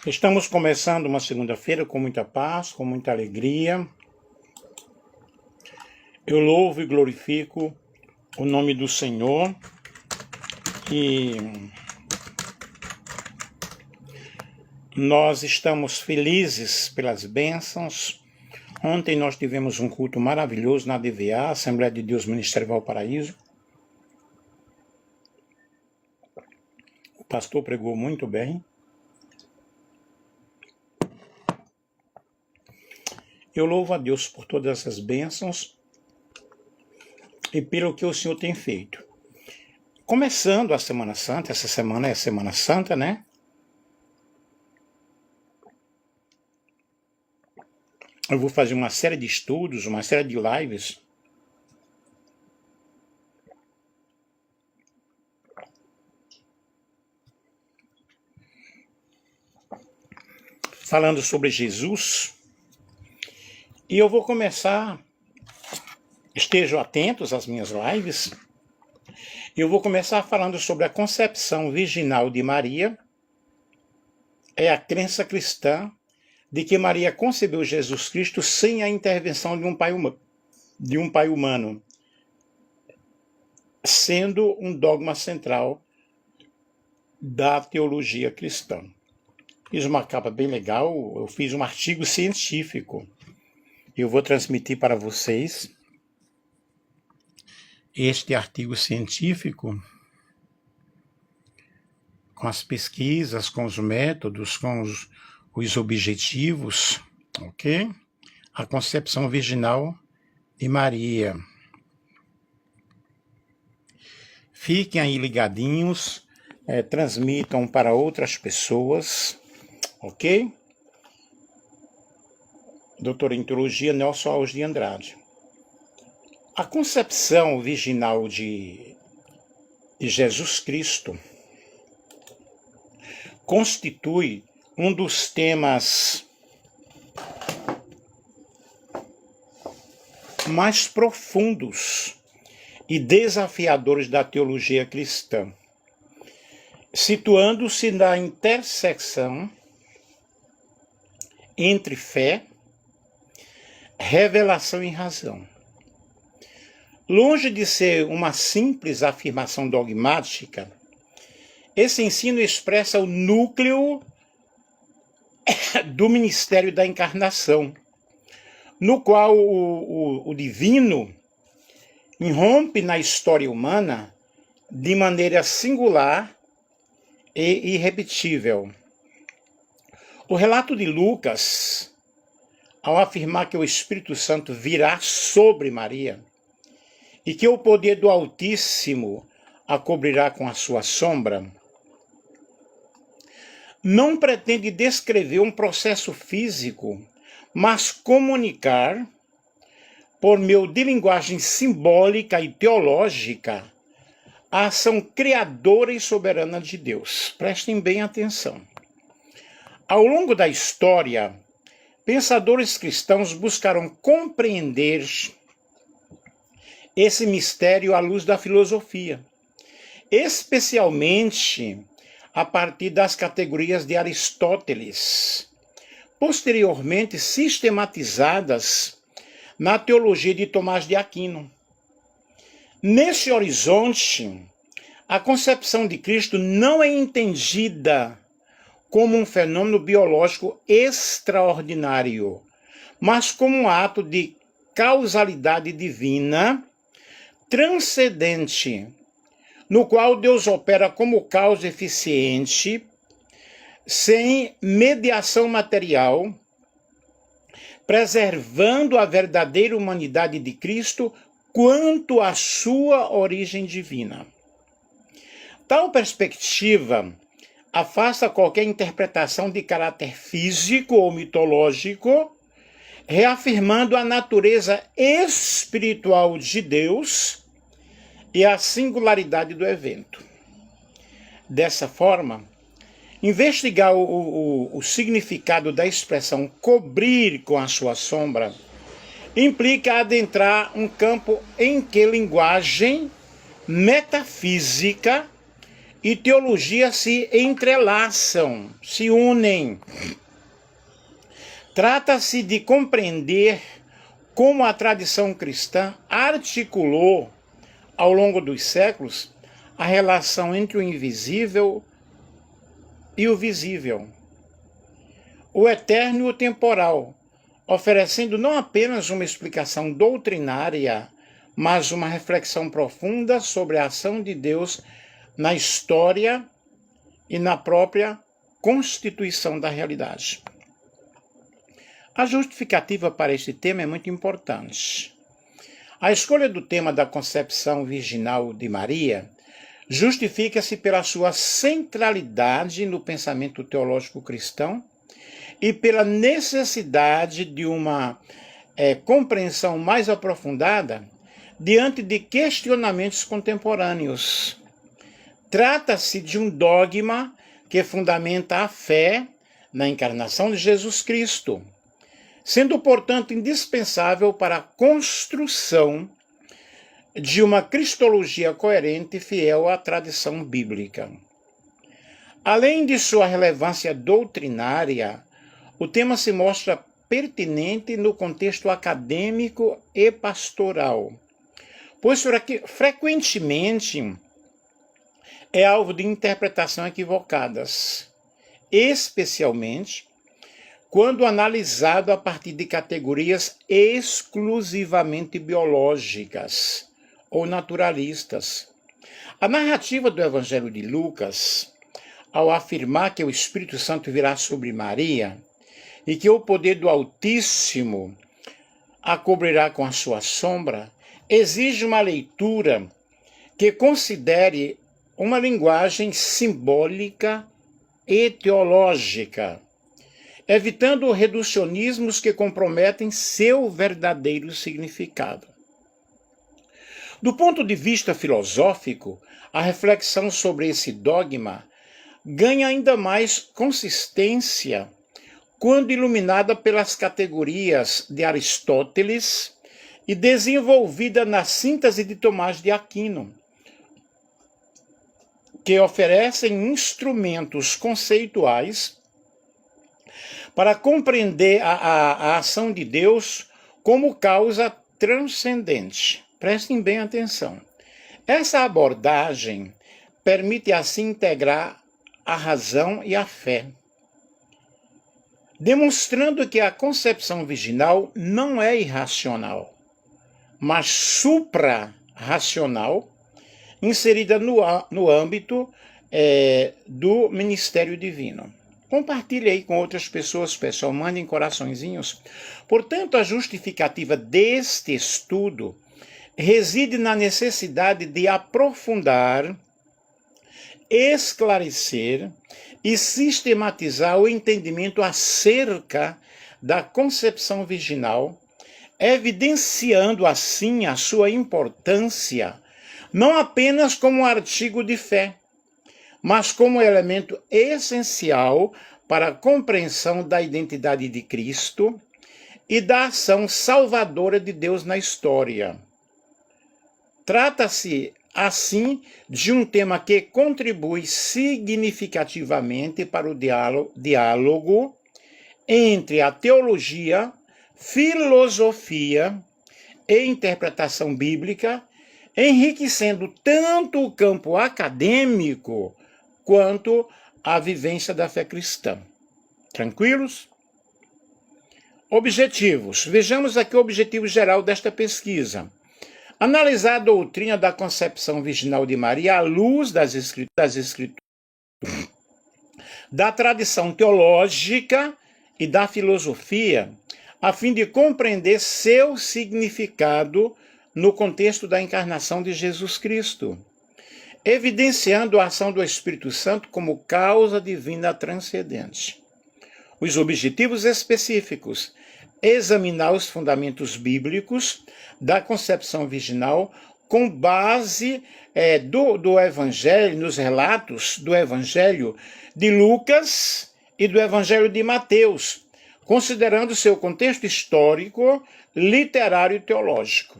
Estamos começando uma segunda-feira com muita paz, com muita alegria. Eu louvo e glorifico o nome do Senhor e nós estamos felizes pelas bênçãos. Ontem nós tivemos um culto maravilhoso na DVA, Assembleia de Deus Ministério Valparaíso. O pastor pregou muito bem. Eu louvo a Deus por todas essas bênçãos e pelo que o Senhor tem feito. Começando a Semana Santa, essa semana é a Semana Santa, né? Eu vou fazer uma série de estudos, uma série de lives falando sobre Jesus. E eu vou começar, estejam atentos às minhas lives, eu vou começar falando sobre a concepção virginal de Maria. É a crença cristã de que Maria concebeu Jesus Cristo sem a intervenção de um pai humano, sendo um dogma central da teologia cristã. Fiz uma capa bem legal, eu fiz um artigo científico. Eu vou transmitir para vocês este artigo científico com as pesquisas, com os métodos, com os objetivos, ok? A concepção virginal de Maria. Fiquem aí ligadinhos, transmitam para outras pessoas, ok? Doutor em Teologia, Nelson Alves de Andrade. A concepção virginal de Jesus Cristo constitui um dos temas mais profundos e desafiadores da teologia cristã, situando-se na intersecção entre fé, revelação e razão. Longe de ser uma simples afirmação dogmática, esse ensino expressa o núcleo do ministério da encarnação, no qual o divino irrompe na história humana de maneira singular e irrepetível. O relato de Lucas, ao afirmar que o Espírito Santo virá sobre Maria e que o poder do Altíssimo a cobrirá com a sua sombra, não pretende descrever um processo físico, mas comunicar, por meio de linguagem simbólica e teológica, a ação criadora e soberana de Deus. Prestem bem atenção. Ao longo da história, pensadores cristãos buscaram compreender esse mistério à luz da filosofia, especialmente a partir das categorias de Aristóteles, posteriormente sistematizadas na teologia de Tomás de Aquino. Nesse horizonte, a concepção de Cristo não é entendida como um fenômeno biológico extraordinário, mas como um ato de causalidade divina transcendente, no qual Deus opera como causa eficiente, sem mediação material, preservando a verdadeira humanidade de Cristo quanto à sua origem divina. Tal perspectiva afasta qualquer interpretação de caráter físico ou mitológico, reafirmando a natureza espiritual de Deus e a singularidade do evento. Dessa forma, Investigar o significado da expressão cobrir com a sua sombra implica adentrar um campo em que linguagem, metafísica e teologia se entrelaçam, se unem. Trata-se de compreender como a tradição cristã articulou, ao longo dos séculos, a relação entre o invisível e o visível, o eterno e o temporal, oferecendo não apenas uma explicação doutrinária, mas uma reflexão profunda sobre a ação de Deus na história e na própria constituição da realidade. A justificativa para este tema é muito importante. A escolha do tema da concepção virginal de Maria justifica-se pela sua centralidade no pensamento teológico cristão e pela necessidade de uma compreensão mais aprofundada diante de questionamentos contemporâneos. Trata-se de um dogma que fundamenta a fé na encarnação de Jesus Cristo, sendo, portanto, indispensável para a construção de uma cristologia coerente e fiel à tradição bíblica. Além de sua relevância doutrinária, o tema se mostra pertinente no contexto acadêmico e pastoral, pois frequentemente é alvo de interpretações equivocadas, especialmente quando analisado a partir de categorias exclusivamente biológicas ou naturalistas. A narrativa do Evangelho de Lucas, ao afirmar que o Espírito Santo virá sobre Maria e que o poder do Altíssimo a cobrirá com a sua sombra, exige uma leitura que considere uma linguagem simbólica e teológica, evitando reducionismos que comprometem seu verdadeiro significado. Do ponto de vista filosófico, a reflexão sobre esse dogma ganha ainda mais consistência quando iluminada pelas categorias de Aristóteles e desenvolvida na síntese de Tomás de Aquino, que oferecem instrumentos conceituais para compreender a ação de Deus como causa transcendente. Prestem bem atenção. Essa abordagem permite assim integrar a razão e a fé, demonstrando que a concepção virginal não é irracional, mas supra-racional, inserida no âmbito do ministério divino. Compartilhe aí com outras pessoas, pessoal, mandem coraçõezinhos. Portanto, a justificativa deste estudo reside na necessidade de aprofundar, esclarecer e sistematizar o entendimento acerca da concepção virginal, evidenciando assim a sua importância, não apenas como um artigo de fé, mas como elemento essencial para a compreensão da identidade de Cristo e da ação salvadora de Deus na história. Trata-se, assim, de um tema que contribui significativamente para o diálogo entre a teologia, filosofia e interpretação bíblica, enriquecendo tanto o campo acadêmico quanto a vivência da fé cristã. Tranquilos? Objetivos. Vejamos aqui o objetivo geral desta pesquisa. Analisar a doutrina da concepção virginal de Maria à luz das escrituras, da tradição teológica e da filosofia, a fim de compreender seu significado no contexto da encarnação de Jesus Cristo, evidenciando a ação do Espírito Santo como causa divina transcendente. Os objetivos específicos: examinar os fundamentos bíblicos da concepção virginal com base do Evangelho, nos relatos do Evangelho de Lucas e do Evangelho de Mateus, considerando seu contexto histórico, literário e teológico.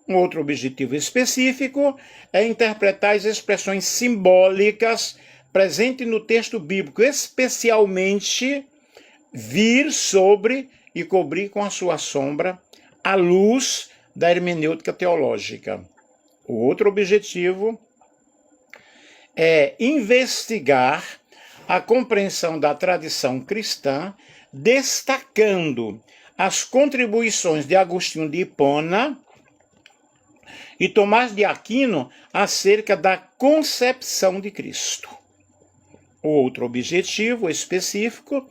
Um outro objetivo específico é interpretar as expressões simbólicas presentes no texto bíblico, especialmente vir sobre e cobrir com a sua sombra a luz da hermenêutica teológica. O outro objetivo é investigar a compreensão da tradição cristã, destacando as contribuições de Agostinho de Hipona e Tomás de Aquino acerca da concepção de Cristo. O outro objetivo específico,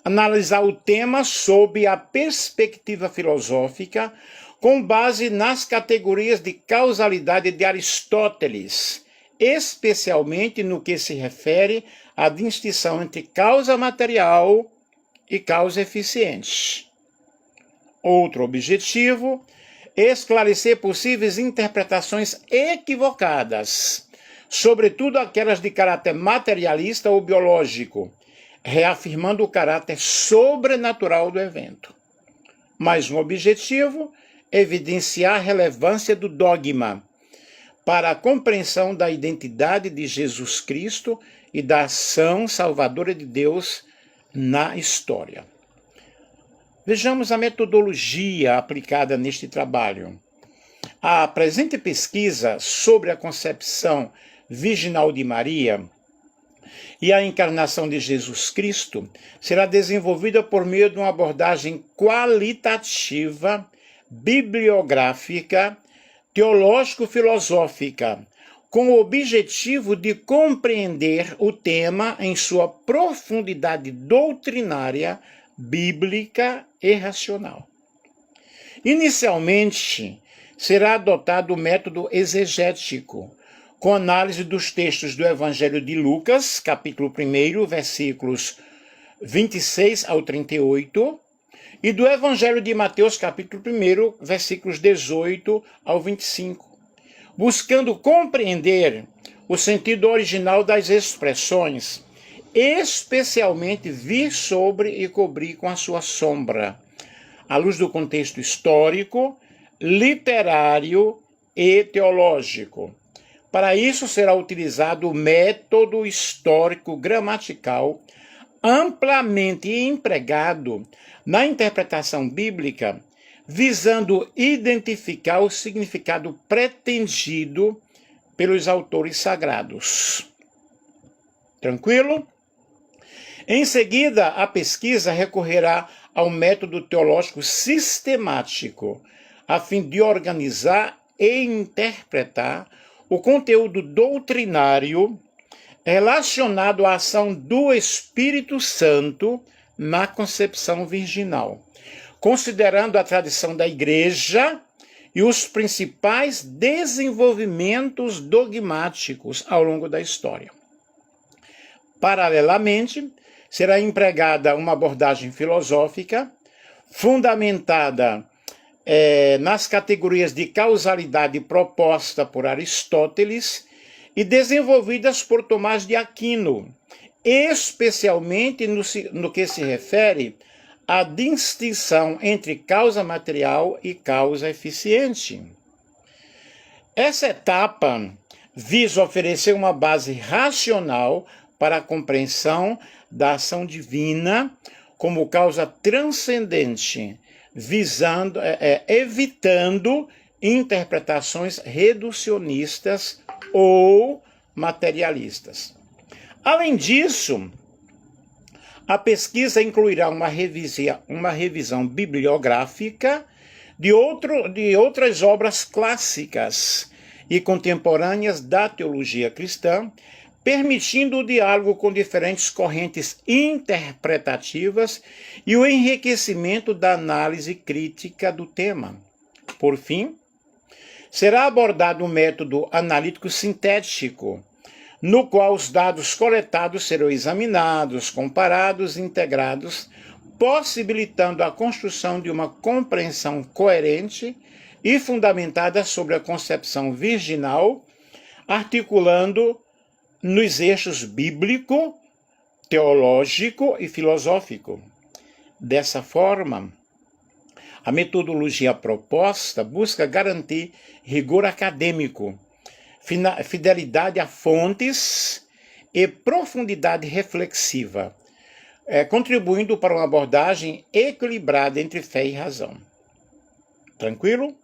analisar o tema sob a perspectiva filosófica, com base nas categorias de causalidade de Aristóteles, especialmente no que se refere à distinção entre causa material e causa eficiente. Outro objetivo, esclarecer possíveis interpretações equivocadas, sobretudo aquelas de caráter materialista ou biológico, reafirmando o caráter sobrenatural do evento. Mais um objetivo, evidenciar a relevância do dogma para a compreensão da identidade de Jesus Cristo e da ação salvadora de Deus na história. Vejamos a metodologia aplicada neste trabalho. A presente pesquisa sobre a concepção virginal de Maria e a encarnação de Jesus Cristo será desenvolvida por meio de uma abordagem qualitativa, bibliográfica, teológico-filosófica, com o objetivo de compreender o tema em sua profundidade doutrinária, bíblica e racional. Inicialmente, será adotado o método exegético, com análise dos textos do Evangelho de Lucas, capítulo 1, versículos 26 ao 38, e do Evangelho de Mateus, capítulo 1, versículos 18 ao 25, buscando compreender o sentido original das expressões, especialmente vir sobre e cobrir com a sua sombra, à luz do contexto histórico, literário e teológico. Para isso será utilizado o método histórico gramatical amplamente empregado na interpretação bíblica, visando identificar o significado pretendido pelos autores sagrados. Tranquilo? Em seguida, a pesquisa recorrerá ao método teológico sistemático, a fim de organizar e interpretar o conteúdo doutrinário relacionado à ação do Espírito Santo na concepção virginal, considerando a tradição da Igreja e os principais desenvolvimentos dogmáticos ao longo da história. Paralelamente, será empregada uma abordagem filosófica fundamentada nas categorias de causalidade proposta por Aristóteles e desenvolvidas por Tomás de Aquino, especialmente no que se refere à distinção entre causa material e causa eficiente. Essa etapa visa oferecer uma base racional para a compreensão da ação divina como causa transcendente, visando, evitando interpretações reducionistas ou materialistas. Além disso, a pesquisa incluirá uma revisão bibliográfica de outras obras clássicas e contemporâneas da teologia cristã, permitindo o diálogo com diferentes correntes interpretativas e o enriquecimento da análise crítica do tema. Por fim, será abordado um método analítico sintético, no qual os dados coletados serão examinados, comparados e integrados, possibilitando a construção de uma compreensão coerente e fundamentada sobre a concepção virginal, articulando nos eixos bíblico, teológico e filosófico. Dessa forma, a metodologia proposta busca garantir rigor acadêmico, fidelidade a fontes e profundidade reflexiva, contribuindo para uma abordagem equilibrada entre fé e razão. Tranquilo?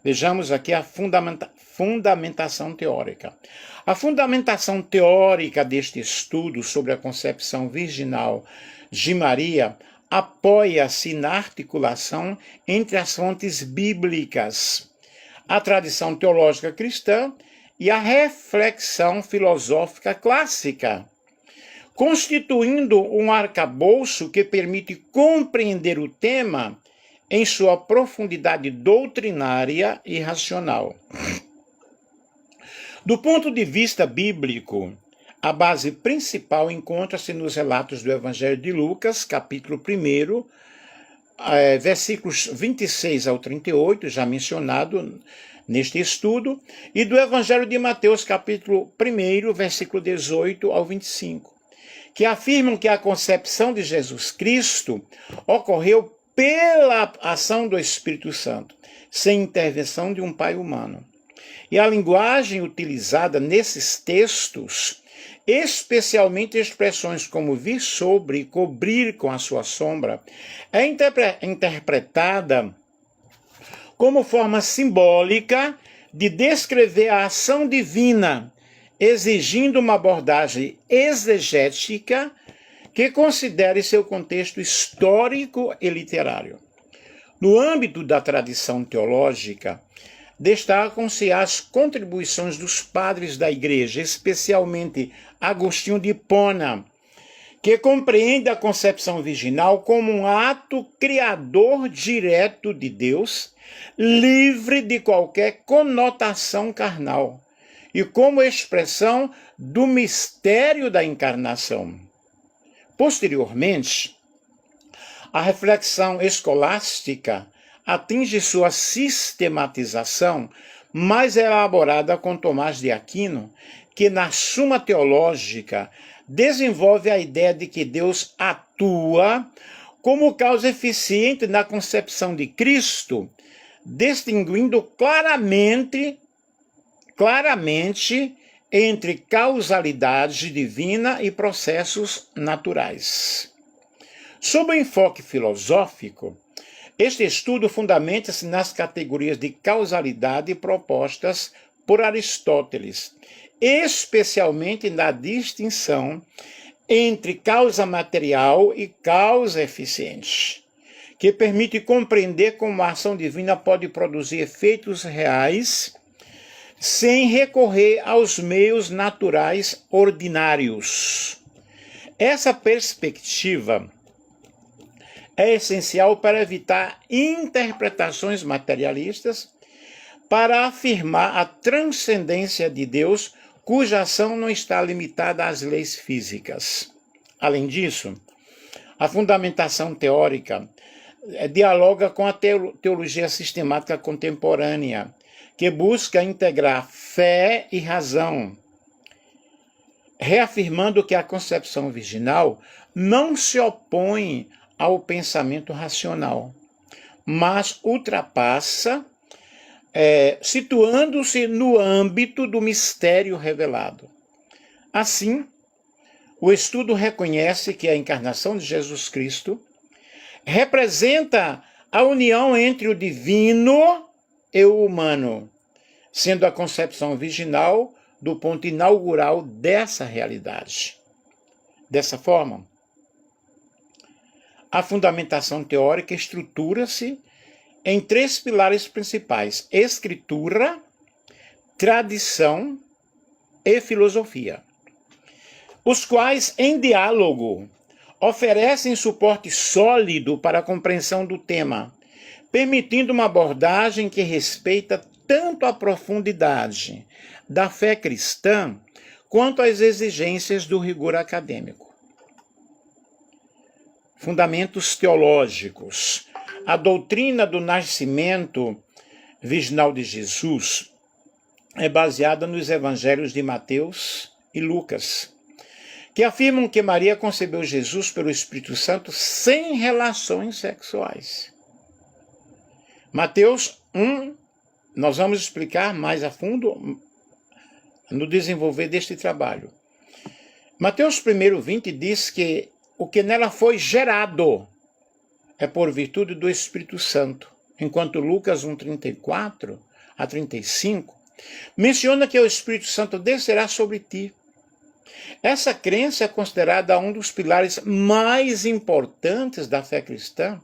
Vejamos aqui a fundamentação teórica. A fundamentação teórica deste estudo sobre a concepção virginal de Maria apoia-se na articulação entre as fontes bíblicas, a tradição teológica cristã e a reflexão filosófica clássica, constituindo um arcabouço que permite compreender o tema em sua profundidade doutrinária e racional. Do ponto de vista bíblico, a base principal encontra-se nos relatos do Evangelho de Lucas, capítulo 1, versículos 26 ao 38, já mencionado neste estudo, e do Evangelho de Mateus, capítulo 1, versículo 18 ao 25, que afirmam que a concepção de Jesus Cristo ocorreu pela ação do Espírito Santo, sem intervenção de um pai humano. E a linguagem utilizada nesses textos, especialmente expressões como vir sobre e cobrir com a sua sombra, é interpretada como forma simbólica de descrever a ação divina, exigindo uma abordagem exegética que considere seu contexto histórico e literário. No âmbito da tradição teológica, destacam-se as contribuições dos padres da Igreja, especialmente Agostinho de Hipona, que compreende a concepção virginal como um ato criador direto de Deus, livre de qualquer conotação carnal, e como expressão do mistério da encarnação. Posteriormente, a reflexão escolástica atinge sua sistematização mais elaborada com Tomás de Aquino, que na Suma Teológica desenvolve a ideia de que Deus atua como causa eficiente na concepção de Cristo, distinguindo claramente entre causalidade divina e processos naturais. Sob o enfoque filosófico, este estudo fundamenta-se nas categorias de causalidade propostas por Aristóteles, especialmente na distinção entre causa material e causa eficiente, que permite compreender como a ação divina pode produzir efeitos reais sem recorrer aos meios naturais ordinários. Essa perspectiva é essencial para evitar interpretações materialistas, para afirmar a transcendência de Deus, cuja ação não está limitada às leis físicas. Além disso, a fundamentação teórica dialoga com a teologia sistemática contemporânea, que busca integrar fé e razão, reafirmando que a concepção virginal não se opõe ao pensamento racional, mas ultrapassa, situando-se no âmbito do mistério revelado. Assim, o estudo reconhece que a encarnação de Jesus Cristo representa a união entre o divino e o humano, sendo a concepção virginal do ponto inaugural dessa realidade. Dessa forma, a fundamentação teórica estrutura-se em 3 pilares principais: escritura, tradição e filosofia, os quais, em diálogo, oferecem suporte sólido para a compreensão do tema, permitindo uma abordagem que respeita tanto a profundidade da fé cristã quanto as exigências do rigor acadêmico. Fundamentos teológicos. A doutrina do nascimento virginal de Jesus é baseada nos evangelhos de Mateus e Lucas, que afirmam que Maria concebeu Jesus pelo Espírito Santo sem relações sexuais. Mateus 1, nós vamos explicar mais a fundo no desenvolver deste trabalho. Mateus 1:20 diz que o que nela foi gerado é por virtude do Espírito Santo, enquanto Lucas 1:34 a 35 menciona que o Espírito Santo descerá sobre ti. Essa crença é considerada um dos pilares mais importantes da fé cristã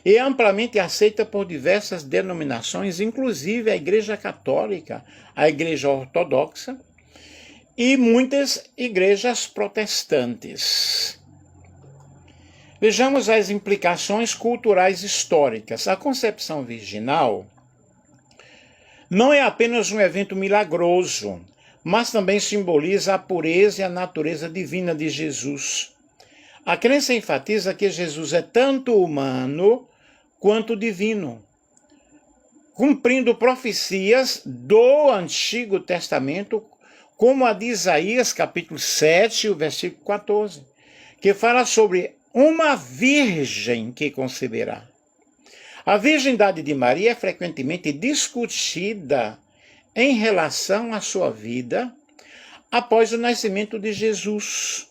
e é amplamente aceita por diversas denominações, inclusive a Igreja Católica, a Igreja Ortodoxa e muitas igrejas protestantes. Vejamos as implicações culturais históricas. A concepção virginal não é apenas um evento milagroso, mas também simboliza a pureza e a natureza divina de Jesus. A crença enfatiza que Jesus é tanto humano quanto divino, cumprindo profecias do Antigo Testamento, como a de Isaías, capítulo 7, o versículo 14, que fala sobre uma virgem que conceberá. A virgindade de Maria é frequentemente discutida em relação à sua vida após o nascimento de Jesus,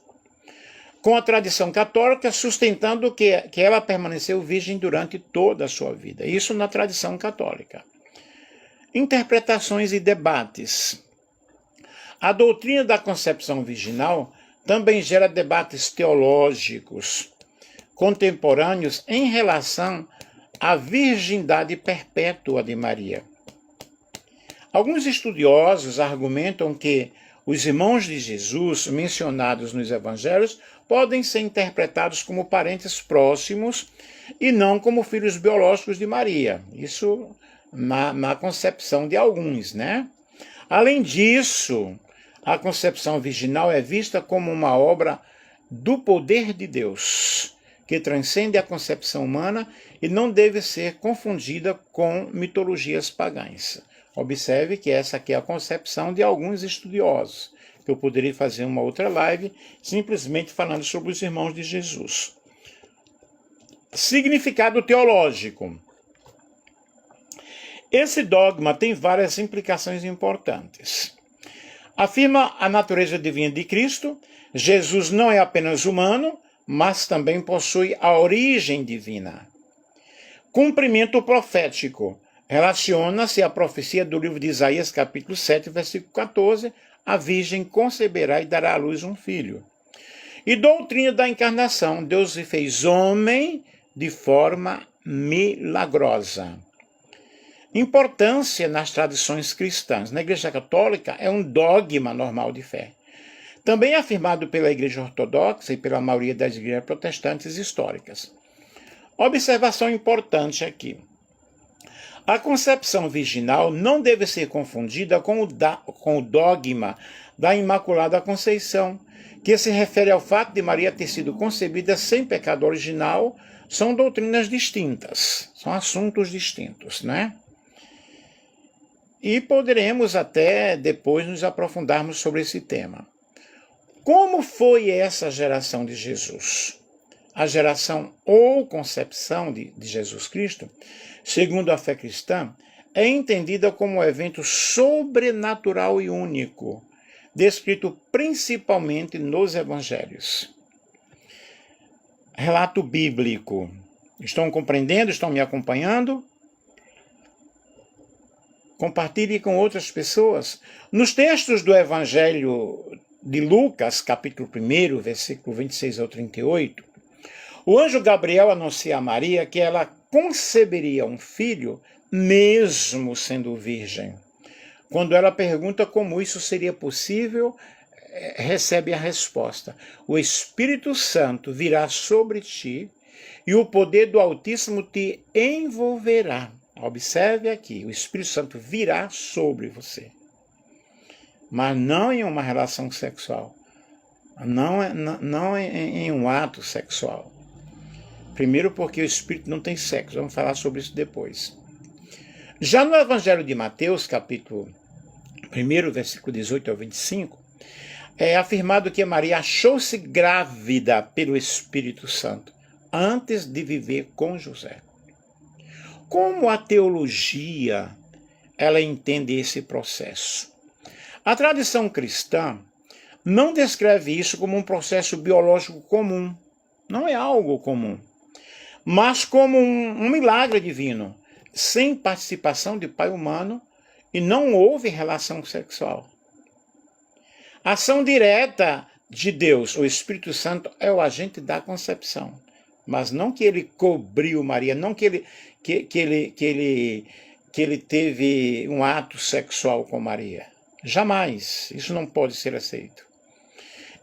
com a tradição católica sustentando que ela permaneceu virgem durante toda a sua vida. Isso na tradição católica. Interpretações e debates. A doutrina da concepção virginal também gera debates teológicos contemporâneos em relação à virgindade perpétua de Maria. Alguns estudiosos argumentam que os irmãos de Jesus mencionados nos evangelhos podem ser interpretados como parentes próximos e não como filhos biológicos de Maria. Isso na concepção de alguns, né? Além disso, a concepção virginal é vista como uma obra do poder de Deus, que transcende a concepção humana e não deve ser confundida com mitologias pagãs. Observe que essa aqui é a concepção de alguns estudiosos, que eu poderia fazer uma outra live simplesmente falando sobre os irmãos de Jesus. Significado teológico. Esse dogma tem várias implicações importantes. Afirma a natureza divina de Cristo. Jesus não é apenas humano, mas também possui a origem divina. Cumprimento profético. Relaciona-se à profecia do livro de Isaías, capítulo 7, versículo 14, a virgem conceberá e dará à luz um filho. E doutrina da encarnação, Deus se fez homem de forma milagrosa. Importância nas tradições cristãs. Na Igreja Católica é um dogma normal de fé. Também é afirmado pela Igreja Ortodoxa e pela maioria das igrejas protestantes históricas. Observação importante aqui. A concepção virginal não deve ser confundida com o dogma da Imaculada Conceição, que se refere ao fato de Maria ter sido concebida sem pecado original. São doutrinas distintas, são assuntos distintos, né? E poderemos até depois nos aprofundarmos sobre esse tema. Como foi essa geração de Jesus? A geração ou concepção de Jesus Cristo, segundo a fé cristã, é entendida como um evento sobrenatural e único, descrito principalmente nos evangelhos. Relato bíblico. Estão compreendendo? Estão me acompanhando? Compartilhe com outras pessoas. Nos textos do Evangelho de Lucas, capítulo 1, versículo 26 ao 38, o anjo Gabriel anuncia a Maria que ela conceberia um filho, mesmo sendo virgem. Quando ela pergunta como isso seria possível, recebe a resposta: o Espírito Santo virá sobre ti e o poder do Altíssimo te envolverá. Observe aqui, o Espírito Santo virá sobre você. Mas não em uma relação sexual. Não em um ato sexual. Primeiro porque o Espírito não tem sexo. Vamos falar sobre isso depois. Já no Evangelho de Mateus, capítulo 1, versículo 18 ao 25, é afirmado que Maria achou-se grávida pelo Espírito Santo antes de viver com José. Como a teologia ela entende esse processo? A tradição cristã não descreve isso como um processo biológico comum. Não é algo comum, mas como um milagre divino, sem participação de pai humano, e não houve relação sexual. A ação direta de Deus, o Espírito Santo, é o agente da concepção, mas não que ele cobriu Maria, não que ele teve um ato sexual com Maria. Jamais, isso não pode ser aceito.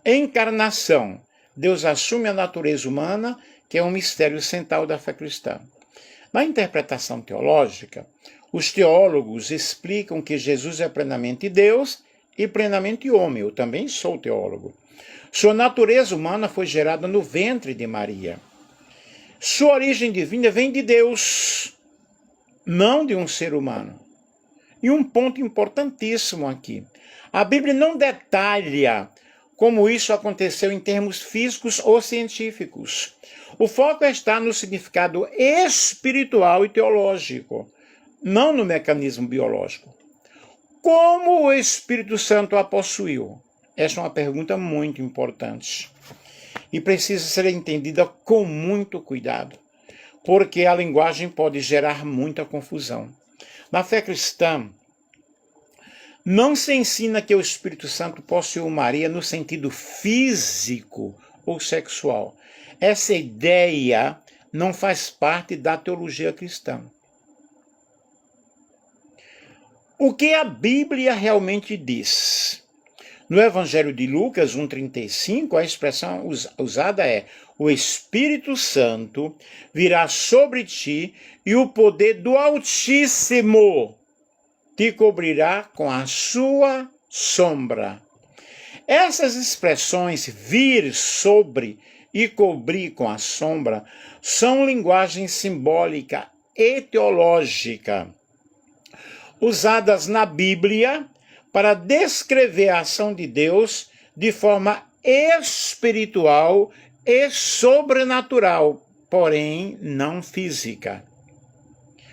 Encarnação, Deus assume a natureza humana, que é um mistério central da fé cristã. Na interpretação teológica, os teólogos explicam que Jesus é plenamente Deus e plenamente homem. Eu também sou teólogo. Sua natureza humana foi gerada no ventre de Maria. Sua origem divina vem de Deus, não de um ser humano. E um ponto importantíssimo aqui. A Bíblia não detalha como isso aconteceu em termos físicos ou científicos. O foco está no significado espiritual e teológico, não no mecanismo biológico. Como o Espírito Santo a possuiu? Essa é uma pergunta muito importante e precisa ser entendida com muito cuidado, porque a linguagem pode gerar muita confusão. Na fé cristã, não se ensina que o Espírito Santo possuiu Maria no sentido físico ou sexual. Essa ideia não faz parte da teologia cristã. O que a Bíblia realmente diz? No Evangelho de Lucas 1,35, a expressão usada é: o Espírito Santo virá sobre ti e o poder do Altíssimo te cobrirá com a sua sombra. Essas expressões vir sobre e cobrir com a sombra são linguagem simbólica e teológica, usadas na Bíblia para descrever a ação de Deus de forma espiritual e sobrenatural, porém não física.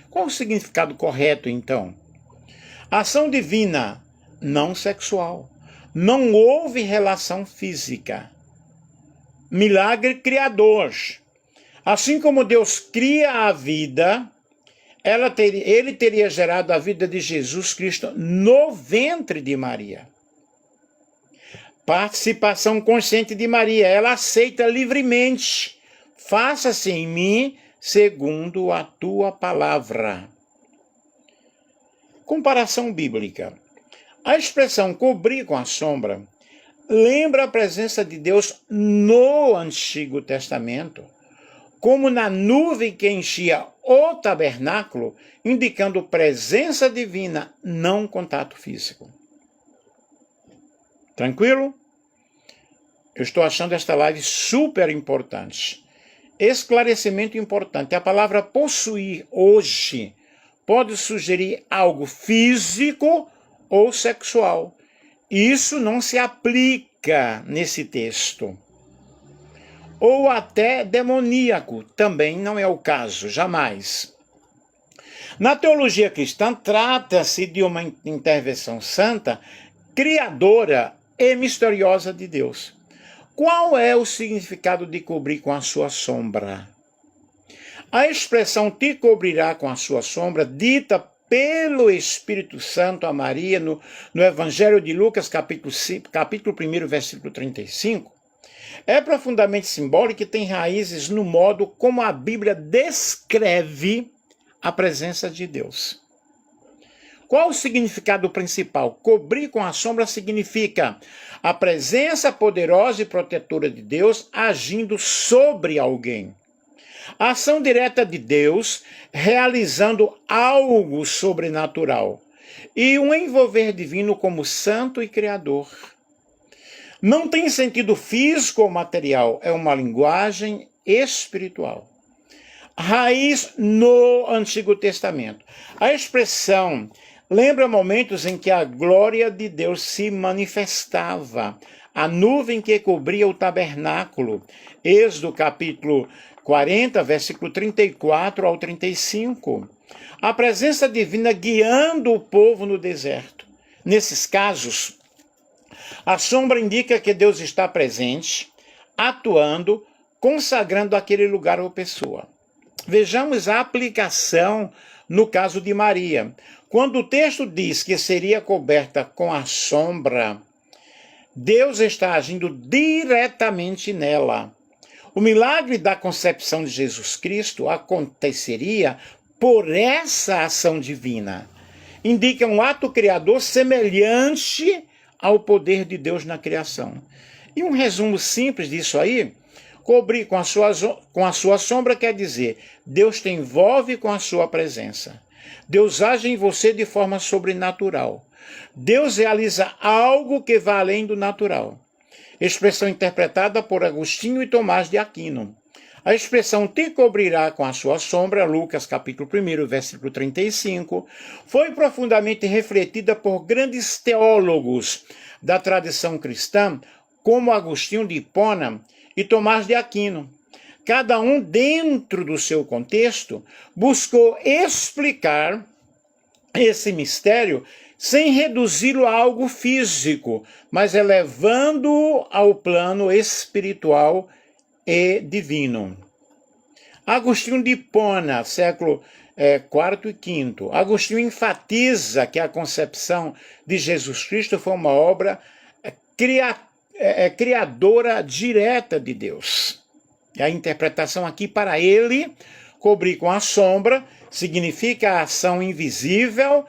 Qual o significado correto, então? Ação divina, não sexual. Não houve relação física. Milagre criador. Assim como Deus cria a vida, ele teria gerado a vida de Jesus Cristo no ventre de Maria. Participação consciente de Maria. Ela aceita livremente. Faça-se em mim segundo a tua palavra. Comparação bíblica. A expressão cobrir com a sombra lembra a presença de Deus no Antigo Testamento, como na nuvem que enchia o tabernáculo, indicando presença divina, não contato físico. Tranquilo? Eu estou achando esta live super importante. Esclarecimento importante. A palavra possuir hoje pode sugerir algo físico ou sexual. Isso não se aplica nesse texto. Ou até demoníaco, também não é o caso, jamais. Na teologia cristã, trata-se de uma intervenção santa, criadora e misteriosa de Deus. Qual é o significado de cobrir com a sua sombra? A expressão te cobrirá com a sua sombra, dita pelo Espírito Santo a Maria no Evangelho de Lucas, capítulo 1, versículo 35, é profundamente simbólico e tem raízes no modo como a Bíblia descreve a presença de Deus. Qual o significado principal? Cobrir com a sombra significa a presença poderosa e protetora de Deus agindo sobre alguém. A ação direta de Deus realizando algo sobrenatural e um envolver divino como santo e criador. Não tem sentido físico ou material, é uma linguagem espiritual. raiz no Antigo Testamento. A expressão lembra momentos em que a glória de Deus se manifestava. A nuvem que cobria o tabernáculo. Êxodo capítulo 40, versículo 34 ao 35. A presença divina guiando o povo no deserto. Nesses casos, a sombra indica que Deus está presente, atuando, consagrando aquele lugar ou pessoa. Vejamos a aplicação no caso de Maria. Quando o texto diz que seria coberta com a sombra, Deus está agindo diretamente nela. O milagre da concepção de Jesus Cristo aconteceria por essa ação divina. Indica um ato criador semelhante ao poder de Deus na criação. E um resumo simples disso aí, cobrir com a sua sombra quer dizer, Deus te envolve com a sua presença. Deus age em você de forma sobrenatural. Deus realiza algo que vai além do natural. Expressão interpretada por Agostinho e Tomás de Aquino. A expressão te cobrirá com a sua sombra, Lucas capítulo 1, versículo 35, foi profundamente refletida por grandes teólogos da tradição cristã, como Agostinho de Hipona e Tomás de Aquino. Cada um, dentro do seu contexto, buscou explicar esse mistério sem reduzi-lo a algo físico, mas elevando-o ao plano espiritual e divino. Agostinho de Hipona, século IV e V. Agostinho enfatiza que a concepção de Jesus Cristo foi uma obra criadora direta de Deus. E a interpretação aqui para ele, cobrir com a sombra, significa a ação invisível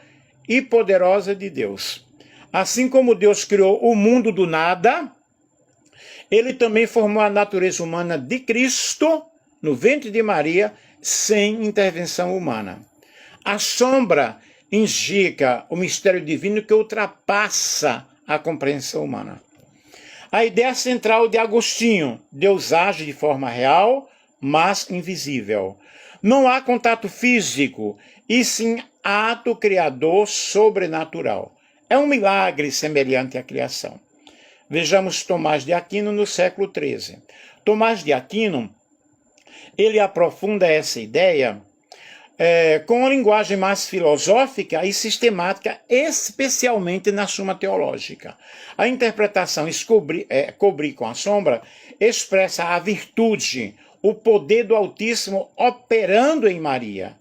e poderosa de Deus. Assim como Deus criou o mundo do nada, ele também formou a natureza humana de Cristo no ventre de Maria, sem intervenção humana. A sombra indica o mistério divino que ultrapassa a compreensão humana. A ideia central de Agostinho, Deus age de forma real, mas invisível. Não há contato físico, e sim ato criador sobrenatural. É um milagre semelhante à criação. Vejamos Tomás de Aquino no século XIII. Tomás de Aquino, ele aprofunda essa ideia com uma linguagem mais filosófica e sistemática, especialmente na Suma Teológica. A interpretação cobrir com a sombra expressa a virtude, o poder do Altíssimo operando em Maria.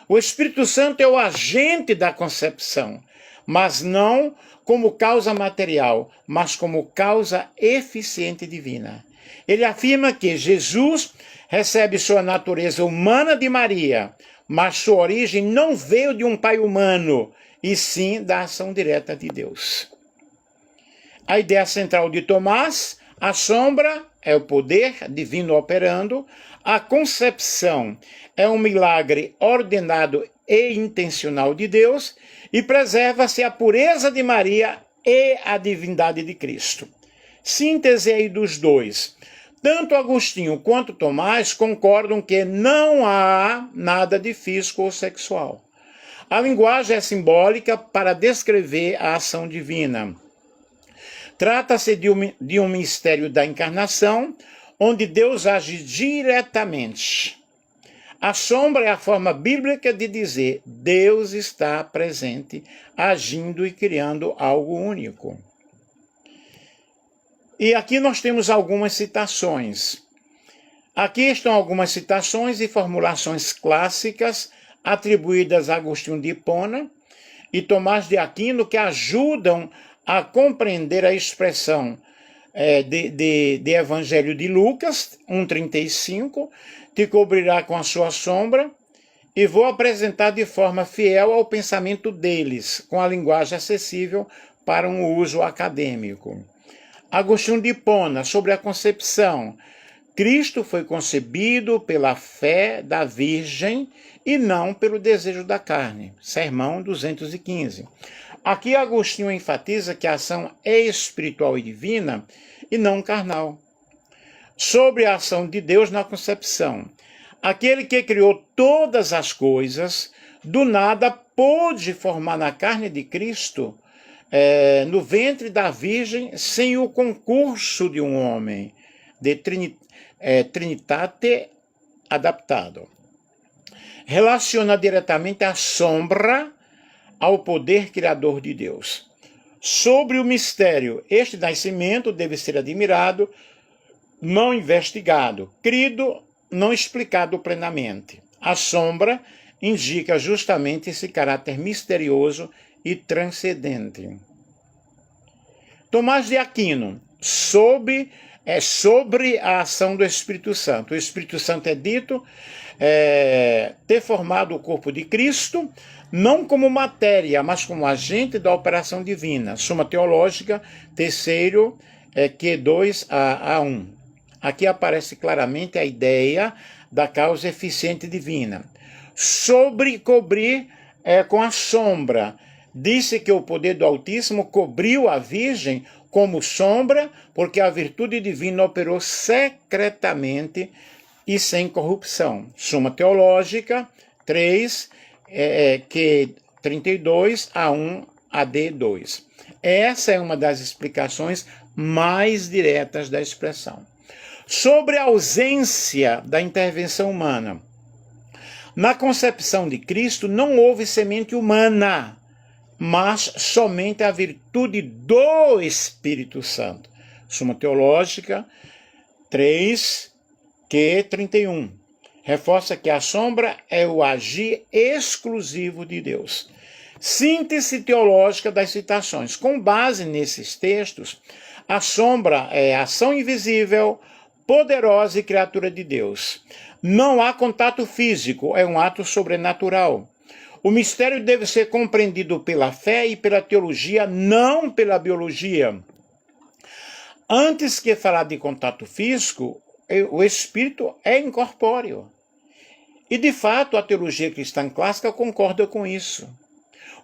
O Espírito Santo é o agente da concepção, mas não como causa material, mas como causa eficiente divina. Ele afirma que Jesus recebe sua natureza humana de Maria, mas sua origem não veio de um pai humano, e sim da ação direta de Deus. A ideia central de Tomás, a sombra é o poder divino operando, a concepção é um milagre ordenado e intencional de Deus, e preserva-se a pureza de Maria e a divindade de Cristo. Síntese aí dos dois. Tanto Agostinho quanto Tomás concordam que não há nada de físico ou sexual. A linguagem é simbólica para descrever a ação divina. Trata-se de um mistério da encarnação, onde Deus age diretamente. A sombra é a forma bíblica de dizer Deus está presente, agindo e criando algo único. E aqui nós temos algumas citações. Aqui estão algumas citações e formulações clássicas atribuídas a Agostinho de Hipona e Tomás de Aquino que ajudam a compreender a expressão de Evangelho de Lucas 1,35, te cobrirá com a sua sombra, e vou apresentar de forma fiel ao pensamento deles, com a linguagem acessível para um uso acadêmico. Agostinho de Hipona, sobre a concepção. Cristo foi concebido pela fé da Virgem e não pelo desejo da carne. Sermão 215. Aqui Agostinho enfatiza que a ação é espiritual e divina e não carnal. Sobre a ação de Deus na concepção. Aquele que criou todas as coisas, do nada pôde formar na carne de Cristo, no ventre da Virgem, sem o concurso de um homem, de Trinitate adaptado. Relaciona diretamente a sombra ao poder criador de Deus. Sobre o mistério, este nascimento deve ser admirado, não investigado, crido, não explicado plenamente. A sombra indica justamente esse caráter misterioso e transcendente. Tomás de Aquino, sobre a ação do Espírito Santo. O Espírito Santo é dito ter formado o corpo de Cristo, não como matéria, mas como agente da operação divina. Suma Teológica, terceiro, Q2A1. Aqui aparece claramente a ideia da causa eficiente divina. Sobre cobrir com a sombra. Disse que o poder do Altíssimo cobriu a Virgem como sombra, porque a virtude divina operou secretamente e sem corrupção. Suma Teológica 3, Q32A1 AD2. Essa é uma das explicações mais diretas da expressão. Sobre a ausência da intervenção humana. Na concepção de Cristo não houve semente humana, mas somente a virtude do Espírito Santo. Suma Teológica 3, Q31. Reforça que a sombra é o agir exclusivo de Deus. Síntese teológica das citações. Com base nesses textos, a sombra é ação invisível, poderosa e criatura de Deus. Não há contato físico, é um ato sobrenatural. O mistério deve ser compreendido pela fé e pela teologia, não pela biologia. Antes que falar de contato físico, o espírito é incorpóreo. E, de fato, a teologia cristã clássica concorda com isso.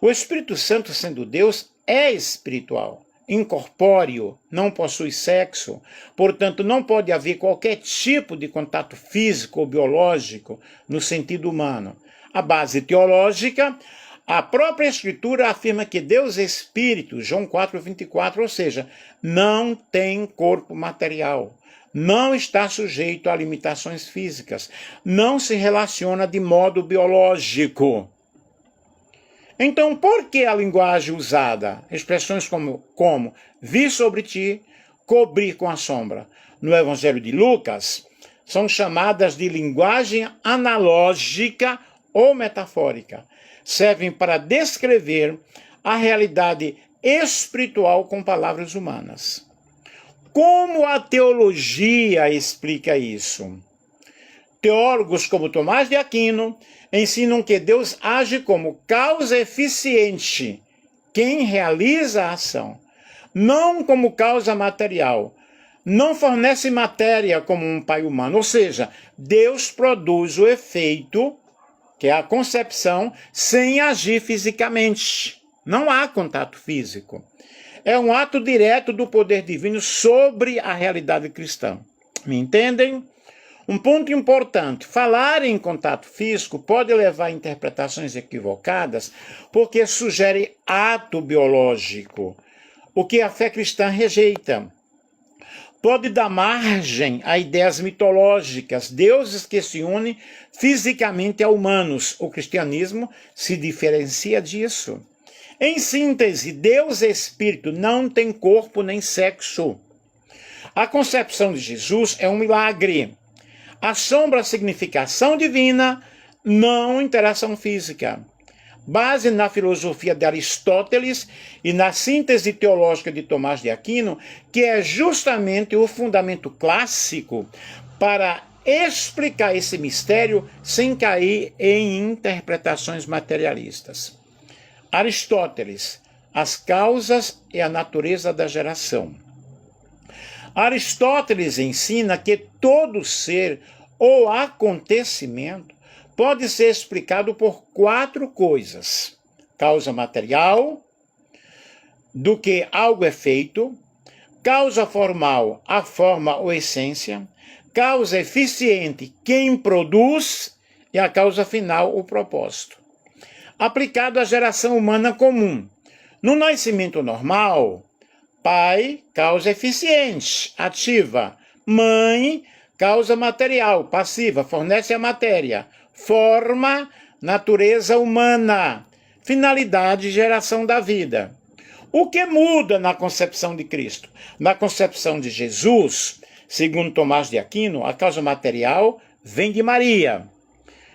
O Espírito Santo, sendo Deus, é espiritual, incorpóreo, não possui sexo, portanto, não pode haver qualquer tipo de contato físico ou biológico no sentido humano. A base teológica, a própria Escritura afirma que Deus é espírito, João 4:24, ou seja, não tem corpo material, não está sujeito a limitações físicas, não se relaciona de modo biológico. Então, por que a linguagem usada? Expressões como vir sobre ti, cobrir com a sombra. No Evangelho de Lucas, são chamadas de linguagem analógica ou metafórica. Servem para descrever a realidade espiritual com palavras humanas. Como a teologia explica isso? Teólogos como Tomás de Aquino ensinam que Deus age como causa eficiente, quem realiza a ação, não como causa material. Não fornece matéria como um pai humano, ou seja, Deus produz o efeito, que é a concepção, sem agir fisicamente. Não há contato físico. É um ato direto do poder divino sobre a realidade cristã. Me entendem? Um ponto importante, falar em contato físico pode levar a interpretações equivocadas, porque sugere ato biológico, o que a fé cristã rejeita. Pode dar margem a ideias mitológicas, deuses que se unem fisicamente a humanos. O cristianismo se diferencia disso. Em síntese, Deus é espírito, não tem corpo nem sexo. A concepção de Jesus é um milagre. A sombra significa ação divina, não interação física. Base na filosofia de Aristóteles e na síntese teológica de Tomás de Aquino, que é justamente o fundamento clássico para explicar esse mistério sem cair em interpretações materialistas. Aristóteles, as causas e a natureza da geração. Aristóteles ensina que todo ser ou acontecimento pode ser explicado por 4 coisas: causa material, do que algo é feito; causa formal, a forma ou essência; causa eficiente, quem produz, e a causa final, o propósito. Aplicado à geração humana comum. No nascimento normal, pai, causa eficiente, ativa. Mãe, causa material, passiva, fornece a matéria. Forma, natureza humana. Finalidade, geração da vida. O que muda na concepção de Cristo? Na concepção de Jesus, segundo Tomás de Aquino, a causa material vem de Maria.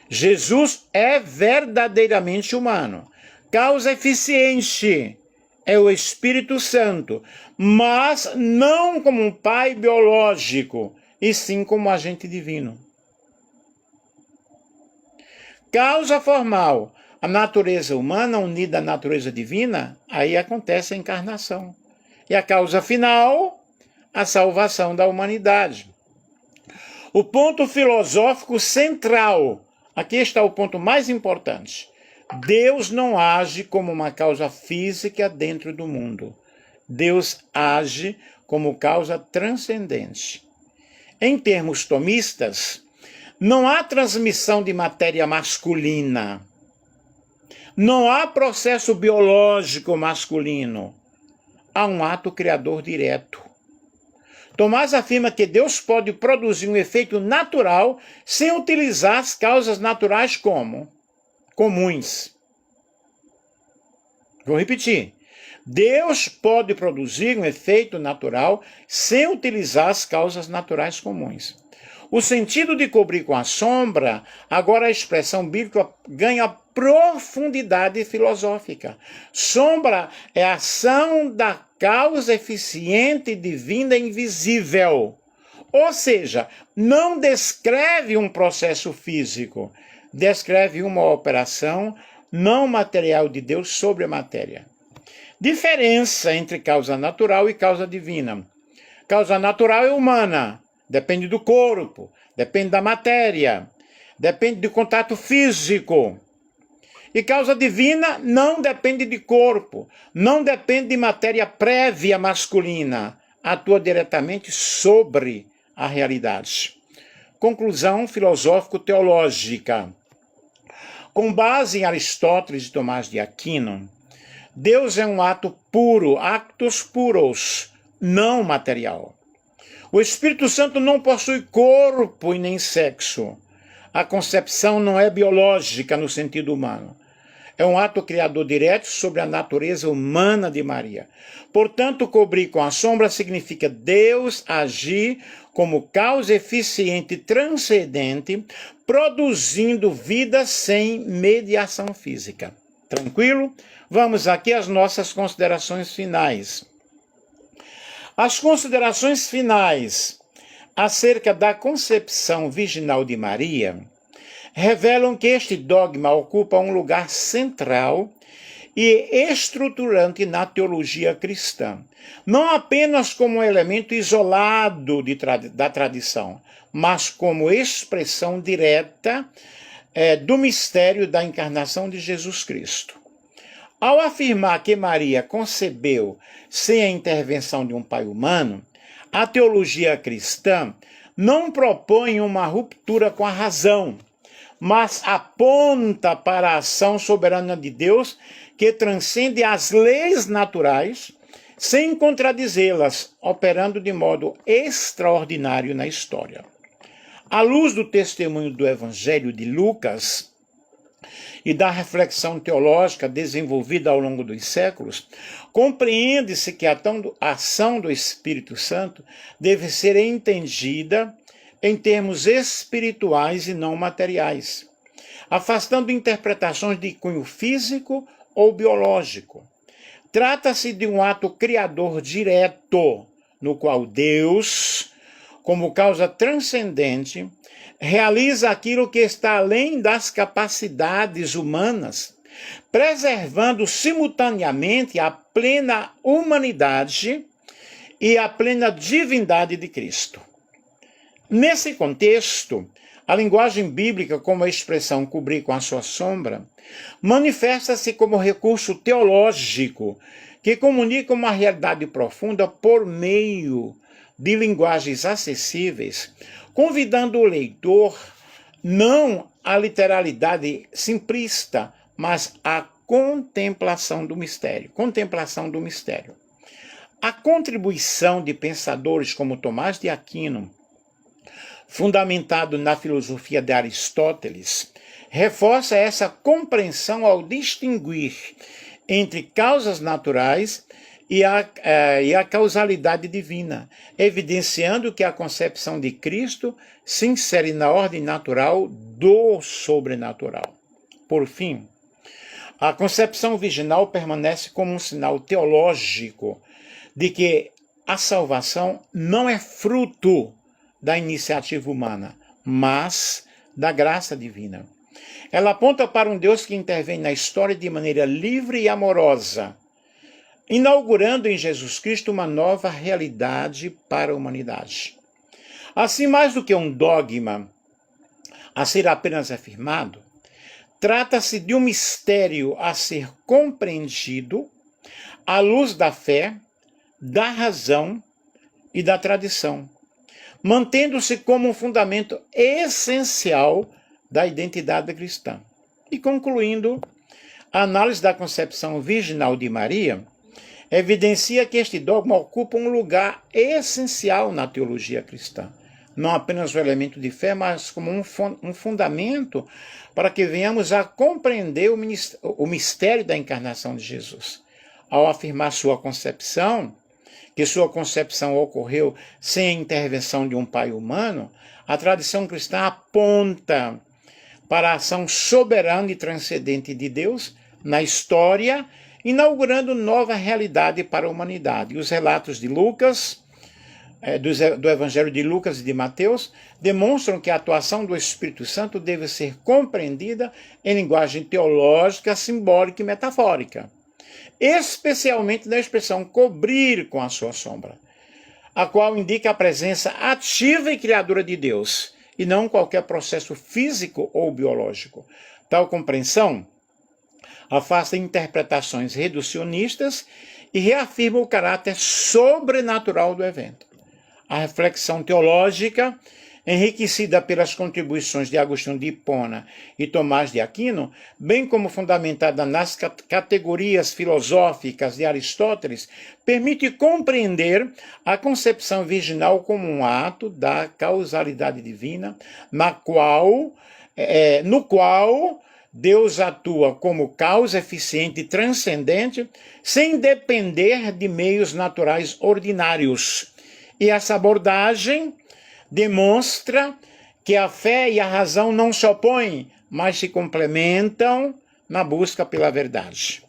Jesus é verdadeiramente humano. Causa eficiente é o Espírito Santo, mas não como um pai biológico, e sim como agente divino. Causa formal, a natureza humana unida à natureza divina, aí acontece a encarnação. E a causa final, a salvação da humanidade. O ponto filosófico central, aqui está o ponto mais importante. Deus não age como uma causa física dentro do mundo. Deus age como causa transcendente. Em termos tomistas, não há transmissão de matéria masculina. Não há processo biológico masculino. Há um ato criador direto. Tomás afirma que Deus pode produzir um efeito natural sem utilizar as causas naturais como comuns. Vou repetir. Deus pode produzir um efeito natural sem utilizar as causas naturais comuns. O sentido de cobrir com a sombra, agora a expressão bíblica ganha profundidade filosófica. Sombra é a ação da causa eficiente divina invisível. Ou seja, não descreve um processo físico, descreve uma operação não material de Deus sobre a matéria. Diferença entre causa natural e causa divina. Causa natural é humana, depende do corpo, depende da matéria, depende do contato físico. E causa divina não depende de corpo, não depende de matéria prévia masculina, atua diretamente sobre a realidade. Conclusão filosófico-teológica. Com base em Aristóteles e Tomás de Aquino, Deus é um ato puro, actos puros, não material. O Espírito Santo não possui corpo e nem sexo. A concepção não é biológica no sentido humano. É um ato criador direto sobre a natureza humana de Maria. Portanto, cobrir com a sombra significa Deus agir como causa eficiente e transcendente, produzindo vida sem mediação física. Tranquilo? Vamos aqui às nossas considerações finais. As considerações finais acerca da concepção virginal de Maria revelam que este dogma ocupa um lugar central e estruturante na teologia cristã, não apenas como um elemento isolado da tradição, mas como expressão direta do mistério da encarnação de Jesus Cristo. Ao afirmar que Maria concebeu sem a intervenção de um pai humano, a teologia cristã não propõe uma ruptura com a razão, mas aponta para a ação soberana de Deus que transcende as leis naturais, sem contradizê-las, operando de modo extraordinário na história. À luz do testemunho do Evangelho de Lucas e da reflexão teológica desenvolvida ao longo dos séculos, compreende-se que a ação do Espírito Santo deve ser entendida em termos espirituais e não materiais, afastando interpretações de cunho físico ou biológico. Trata-se de um ato criador direto, no qual Deus, como causa transcendente, realiza aquilo que está além das capacidades humanas, preservando simultaneamente a plena humanidade e a plena divindade de Cristo. Nesse contexto, a linguagem bíblica, como a expressão cobrir com a sua sombra, manifesta-se como recurso teológico que comunica uma realidade profunda por meio de linguagens acessíveis, convidando o leitor não à literalidade simplista, mas à contemplação do mistério. Contemplação do mistério. A contribuição de pensadores como Tomás de Aquino, fundamentado na filosofia de Aristóteles, reforça essa compreensão ao distinguir entre causas naturais e a causalidade divina, evidenciando que a concepção de Cristo se insere na ordem natural do sobrenatural. Por fim, a concepção virginal permanece como um sinal teológico de que a salvação não é fruto da iniciativa humana, mas da graça divina. Ela aponta para um Deus que intervém na história de maneira livre e amorosa, inaugurando em Jesus Cristo uma nova realidade para a humanidade. Assim, mais do que um dogma a ser apenas afirmado, trata-se de um mistério a ser compreendido à luz da fé, da razão e da tradição, mantendo-se como um fundamento essencial da identidade cristã. E concluindo, a análise da concepção virginal de Maria evidencia que este dogma ocupa um lugar essencial na teologia cristã, não apenas o elemento de fé, mas como um fundamento para que venhamos a compreender o mistério da encarnação de Jesus. Ao afirmar que sua concepção ocorreu sem a intervenção de um pai humano, a tradição cristã aponta para a ação soberana e transcendente de Deus na história, inaugurando nova realidade para a humanidade. E os relatos de Lucas, do Evangelho de Lucas e de Mateus, demonstram que a atuação do Espírito Santo deve ser compreendida em linguagem teológica, simbólica e metafórica, especialmente na expressão cobrir com a sua sombra, a qual indica a presença ativa e criadora de Deus, e não qualquer processo físico ou biológico. Tal compreensão afasta interpretações reducionistas e reafirma o caráter sobrenatural do evento. A reflexão teológica, enriquecida pelas contribuições de Agostinho de Hipona e Tomás de Aquino, bem como fundamentada nas categorias filosóficas de Aristóteles, permite compreender a concepção virginal como um ato da causalidade divina, no qual Deus atua como causa eficiente e transcendente, sem depender de meios naturais ordinários. E essa abordagem demonstra que a fé e a razão não se opõem, mas se complementam na busca pela verdade.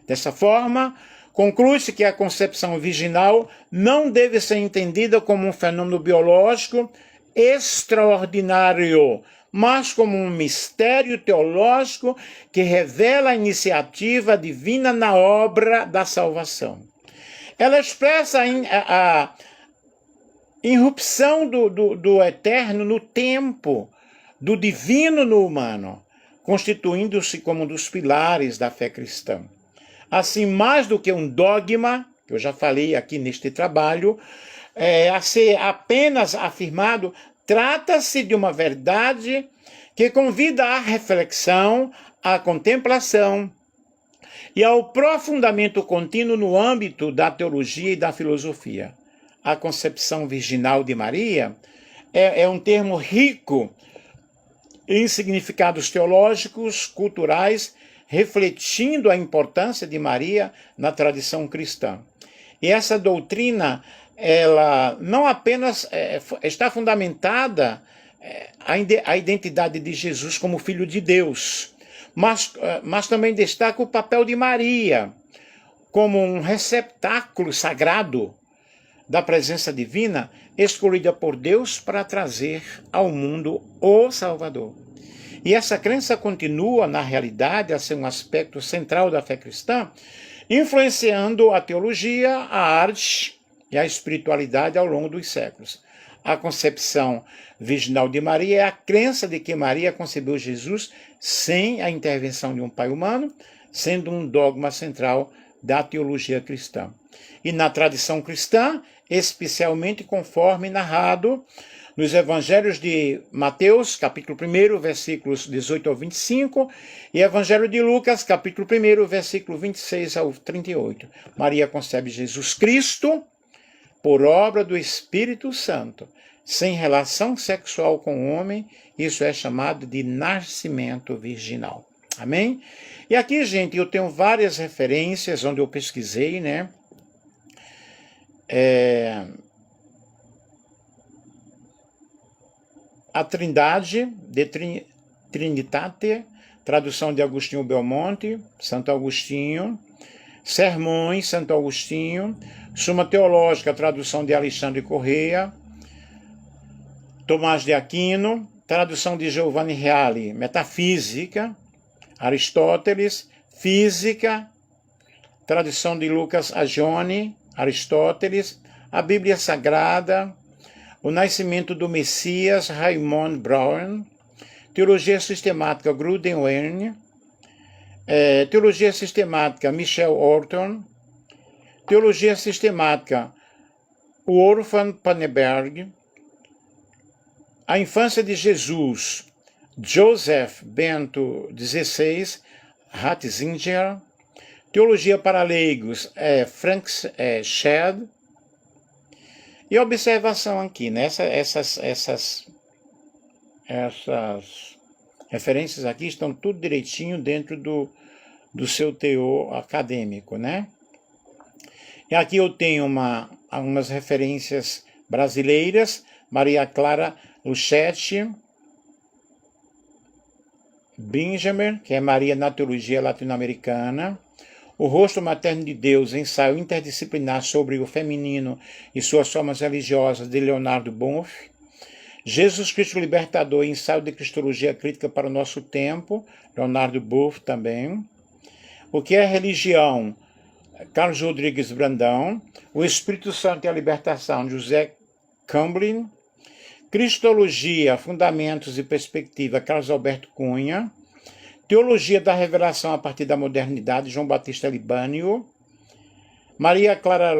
Dessa forma, conclui-se que a concepção virginal não deve ser entendida como um fenômeno biológico extraordinário, mas como um mistério teológico que revela a iniciativa divina na obra da salvação. Ela expressa a irrupção do eterno no tempo, do divino no humano, constituindo-se como um dos pilares da fé cristã. Assim, mais do que um dogma, que eu já falei aqui neste trabalho, a ser apenas afirmado, trata-se de uma verdade que convida à reflexão, à contemplação e ao aprofundamento contínuo no âmbito da teologia e da filosofia. A concepção virginal de Maria é um termo rico em significados teológicos, culturais, refletindo a importância de Maria na tradição cristã. E essa doutrina, ela não apenas está fundamentada a identidade de Jesus como Filho de Deus, mas também destaca o papel de Maria como um receptáculo sagrado da presença divina, escolhida por Deus para trazer ao mundo o Salvador. E essa crença continua, na realidade, a ser um aspecto central da fé cristã, influenciando a teologia, a arte e a espiritualidade ao longo dos séculos. A concepção virginal de Maria é a crença de que Maria concebeu Jesus sem a intervenção de um pai humano, sendo um dogma central da teologia cristã. E na tradição cristã, especialmente conforme narrado nos evangelhos de Mateus, capítulo 1, versículos 18 ao 25, e evangelho de Lucas, capítulo 1, versículo 26 ao 38. Maria concebe Jesus Cristo por obra do Espírito Santo, sem relação sexual com o homem. Isso é chamado de nascimento virginal. Amém? E aqui, gente, eu tenho várias referências onde eu pesquisei, né? A Trindade, de Trinitate, tradução de Agostinho Belmonte, Santo Agostinho. Sermões, Santo Agostinho. Suma Teológica, tradução de Alexandre Correia. Tomás de Aquino, tradução de Giovanni Reale. Metafísica, Aristóteles. Física, tradução de Lucas Agione, Aristóteles. A Bíblia Sagrada, O Nascimento do Messias, Raymond Brown. Teologia Sistemática, Gruden-Wern. Teologia Sistemática, Michel Orton. Teologia Sistemática, Wolfgang Panneberg. A Infância de Jesus, Joseph Bento XVI, Ratzinger. Teologia para leigos, Frank Shedd. E observação aqui, né? Essas referências aqui estão tudo direitinho dentro do seu teor acadêmico, né? E aqui eu tenho algumas referências brasileiras: Maria Clara Luchetti Benjamin, que é Maria na Teologia Latino-Americana. O Rosto Materno de Deus, ensaio interdisciplinar sobre o feminino e suas formas religiosas, de Leonardo Boff. Jesus Cristo Libertador, ensaio de Cristologia Crítica para o Nosso Tempo, Leonardo Boff também. O que é religião? Carlos Rodrigues Brandão. O Espírito Santo e a Libertação, José Camblin. Cristologia, Fundamentos e Perspectiva, Carlos Alberto Cunha. Teologia da Revelação a partir da Modernidade, João Batista Libânio. Maria Clara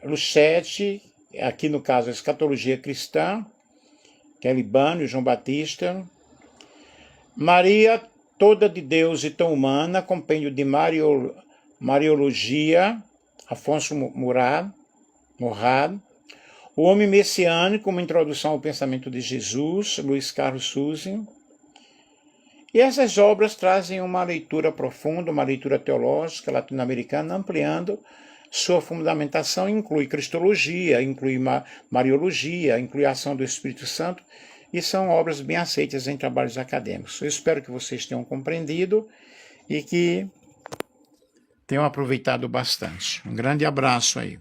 Luchetti, aqui no caso a Escatologia Cristã, que é Libânio, João Batista. Maria, Toda de Deus e Tão Humana, compêndio de Mariologia, Afonso Morad. O Homem Messiânico, uma introdução ao pensamento de Jesus, Luiz Carlos Suzy. E essas obras trazem uma leitura profunda, uma leitura teológica latino-americana, ampliando sua fundamentação, inclui Cristologia, inclui Mariologia, inclui a ação do Espírito Santo, e são obras bem aceitas em trabalhos acadêmicos. Eu espero que vocês tenham compreendido e que tenham aproveitado bastante. Um grande abraço aí.